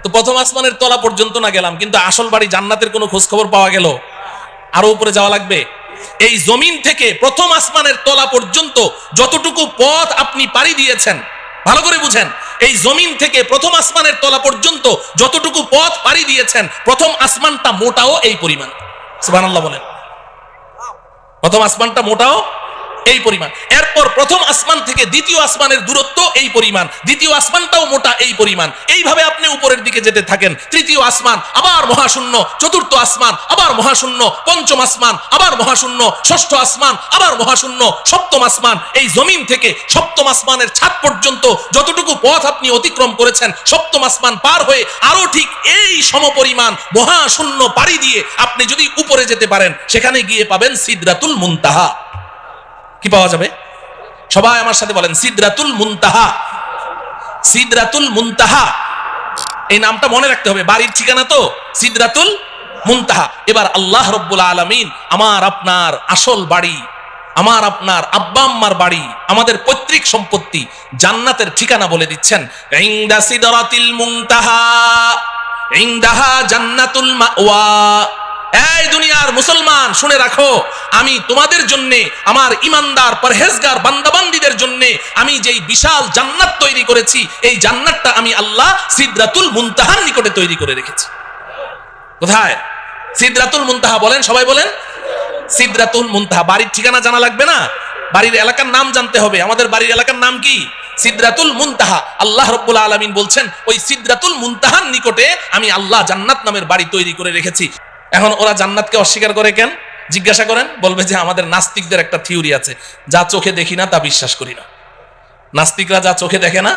তো প্রথম আসমানের তলা পর্যন্ত না গেলাম, কিন্তু আসল বাড়ি জান্নাতের কোনো খোঁজ খবর পাওয়া গেল? আরো উপরে যাওয়া লাগবে। এই জমিন থেকে প্রথম আসমানের তলা পর্যন্ত যতটুকু পথ আপনি পাড়ি দিয়েছেন, ভালো করে বুঝেন, এই জমিন থেকে প্রথম আসমানের তলা পর্যন্ত যতটুকু পথ পাড়ি দিয়েছেন, প্রথম আসমানটা মোটাও এই পরিমাণ। সুবহানাল্লাহ বলেন। প্রথম আসমানটা মোটাও এই পরিমাণ। এরপর প্রথম আসমান থেকে দ্বিতীয় আসমানের দূরত্ব এই পরিমাণ, দ্বিতীয় আসমানটাও মোটা এই পরিমাণ। এইভাবে আপনি উপরের দিকে যেতে থাকেন। তৃতীয় আসমান আবার মহাশূন্য, চতুর্থ আসমান আবার মহাশূন্য, পঞ্চম আসমান আবার মহাশূন্য, ষষ্ঠ আসমান আবার মহাশূন্য, সপ্তম আসমান। এই জমিন থেকে সপ্তম আসমানের ছাদ পর্যন্ত যতটুকু পথ আপনি অতিক্রম করেছেন, সপ্তম আসমান পার হয়ে আরো ঠিক এই সমপরিমাণ মহাশূন্য পাড়ি দিয়ে আপনি যদি উপরে যেতে পারেন, সেখানে গিয়ে পাবেন সিদরাতুল মুনতাহা। কি পাওয়া যাবে? সবাই আমার সাথে বলেন, সিদরাতুল মুনতাহা। সিদরাতুল মুনতাহা, এই নামটা মনে রাখতে হবে, বাড়ির ঠিকানা তো সিদরাতুল মুনতাহা। এবার আল্লাহ রাব্বুল আলামিন আমার আপনার আসল বাড়ি, আমার আপনার আব্বা আম্মার বাড়ি, আমাদের পৈতৃক সম্পত্তি, জান্নাতের ঠিকানা বলে দিচ্ছেন। ইনদা সিদরাতিল মুনতাহা ইনদাহা জান্নাতুল মাওয়া। এই দুনিয়ার মুসলমান শুনে রাখো, আমি তোমাদের জন্য, আমার ইমানদার পরহেজগার বান্দাবান্দীদের জন্য আমি যেই বিশাল জান্নাত তৈরি করেছি, এই জান্নাতটা আমি আল্লাহ সিদরাতুল মুনতাহার নিকটে তৈরি করে রেখেছি। কোথায়? সিদরাতুল মুনতাহা। বলেন, সবাই বলেন, সিদরাতুল মুনতাহা। বাড়ির ঠিকানা জানা লাগবে না, বাড়ির এলাকার নাম জানতে হবে। আমাদের বাড়ির এলাকার নাম কি? সিদরাতুল মুনতাহা। আল্লাহ রাব্বুল আলামিন বলছেন, ওই সিদরাতুল মুনতাহার নিকটে আমি আল্লাহ জান্নাত নামের বাড়ি তৈরি করে রেখেছি। এখন ওরা জান্নাতকে অস্বীকার করে কেন? জিজ্ঞাসা করেন, বলবে যে আমাদের নাস্তিকদের একটা থিওরি আছে, যা চোখে দেখি না তা বিশ্বাস করি না। নাস্তিকরা যা চোখে দেখে না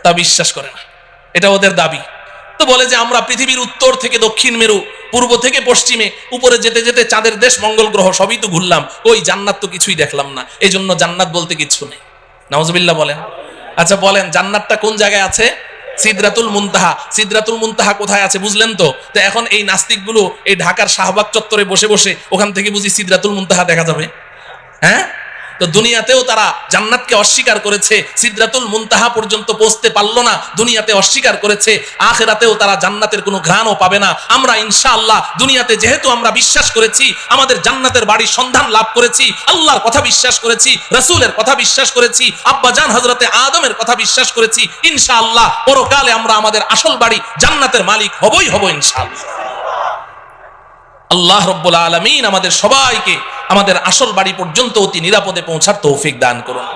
তা বিশ্বাস করে না, এটা ওদের দাবি। তো বলে যে আমরা পৃথিবীর উত্তর থেকে দক্ষিণ মেরু, পূর্ব থেকে পশ্চিমে, উপরে যেতে যেতে চাঁদের দেশ, মঙ্গল গ্রহ সবই তো ঘুরলাম, ওই জান্নাত তো কিছুই দেখলাম না, এই জন্য জান্নাত বলতে কিচ্ছু নেই। নাউজুবিল্লাহ বলেন। আচ্ছা বলেন, জান্নাতটা কোন জায়গায় আছে? সিদরাতুল মুনতাহা। সিদরাতুল মুনতাহা কোথায় আছে বুঝলেন তো? তো এখন এই নাস্তিকগুলো এই ঢাকার শাহবাগ চত্বরে বসে বসে ওখান থেকে বুঝি সিদরাতুল মুনতাহা দেখা যাবে? হ্যাঁ, তো দুনিয়াতেও তারা জান্নাতকে অস্বীকার করেছে, সিদরাতুল মুনতাহা পর্যন্ত পৌঁছতে পারলো না, দুনিয়াতে অস্বীকার করেছে। আখিরাতেও তারা জান্নাতের কোনো ঘ্রাণও পাবে না। আমরা ইনশাআল্লাহ দুনিয়াতে যেহেতু আমরা বিশ্বাস করেছি, আমাদের জান্নাতের বাড়ির সন্ধান লাভ করেছি, আল্লাহর কথা বিশ্বাস করেছি, রাসূলের কথা বিশ্বাস করেছি, আব্বা জান হযরতে আদমের কথা বিশ্বাস করেছি, ইনশাআল্লাহ পরকালে আমরা আমাদের আসল বাড়ি জান্নাতের মালিক হবই হব ইনশাআল্লাহ। আল্লাহ রাব্বুল আলামিন আমাদের সবাইকে আমাদের আসল বাড়ি পর্যন্ত অতি নিরাপদে পৌঁছার তৌফিক দান করুন।